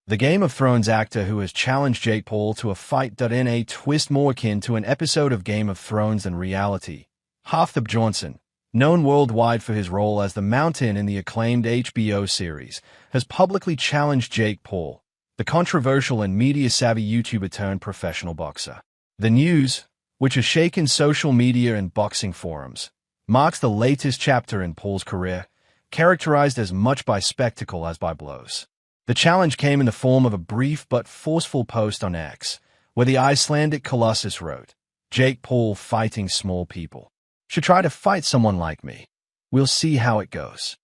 The Game of Thrones actor who has challenged Jake Paul to a fight in a twist more akin to an episode of Game of Thrones than reality. Halfthorpe Johnson, known worldwide for his role as the Mountain in the acclaimed HBO series, has publicly challenged Jake Paul, the controversial and media-savvy YouTuber turned professional boxer. The news, which has shaken social media and boxing forums, marks the latest chapter in Paul's career, characterized as much by spectacle as by blows. The challenge came in the form of a brief but forceful post on X, where the Icelandic Colossus wrote, "Jake Paul fighting small people. Should try to fight someone like me. We'll see how it goes."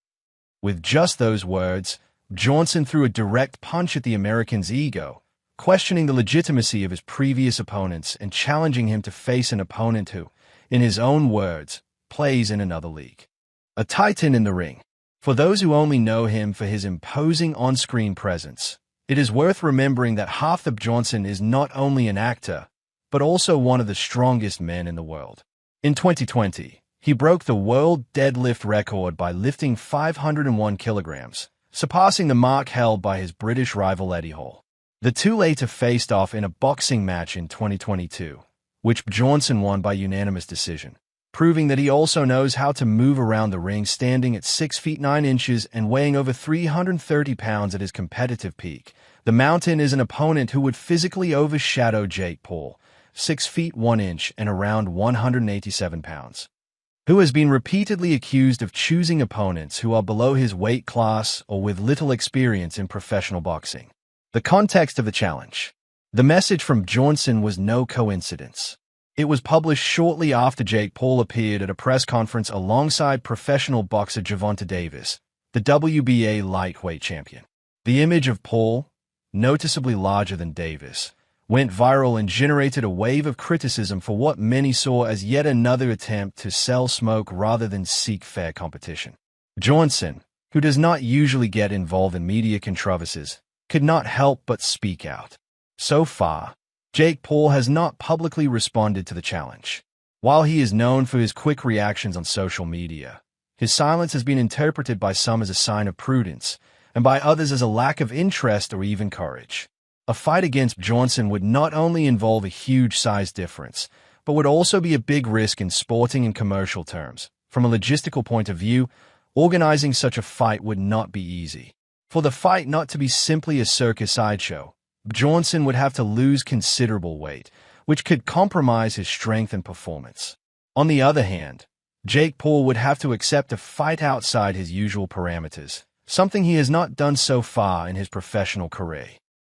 With just those words, Johnson threw a direct punch at the American's ego, questioning the legitimacy of his previous opponents and challenging him to face an opponent who, in his own words, plays in another league. A titan in the ring. For those who only know him for his imposing on-screen presence, it is worth remembering that Halfthorpe Johnson is not only an actor, but also one of the strongest men in the world. In 2020, he broke the world deadlift record by lifting 501 kilograms, surpassing the mark held by his British rival Eddie Hall. The two later faced off in a boxing match in 2022, which Johnson won by unanimous decision, proving that he also knows how to move around the ring standing at 6 feet 9 inches and weighing over 330 pounds at his competitive peak. The Mountain is an opponent who would physically overshadow Jake Paul, 6 feet 1 inch and around 187 pounds, who has been repeatedly accused of choosing opponents who are below his weight class or with little experience in professional boxing. The context of the challenge. The message from Johnson was no coincidence. It was published shortly after Jake Paul appeared at a press conference alongside professional boxer Gervonta Davis, the WBA lightweight champion. The image of Paul, noticeably larger than Davis, went viral and generated a wave of criticism for what many saw as yet another attempt to sell smoke rather than seek fair competition. Johnson, who does not usually get involved in media controversies, could not help but speak out. So far, Jake Paul has not publicly responded to the challenge. While he is known for his quick reactions on social media, his silence has been interpreted by some as a sign of prudence, and by others as a lack of interest or even courage. A fight against Johnson would not only involve a huge size difference, but would also be a big risk in sporting and commercial terms. From a logistical point of view, organizing such a fight would not be easy. For the fight not to be simply a circus sideshow, Johnson would have to lose considerable weight, which could compromise his strength and performance. On the other hand, Jake Paul would have to accept a fight outside his usual parameters, something he has not done so far in his professional career.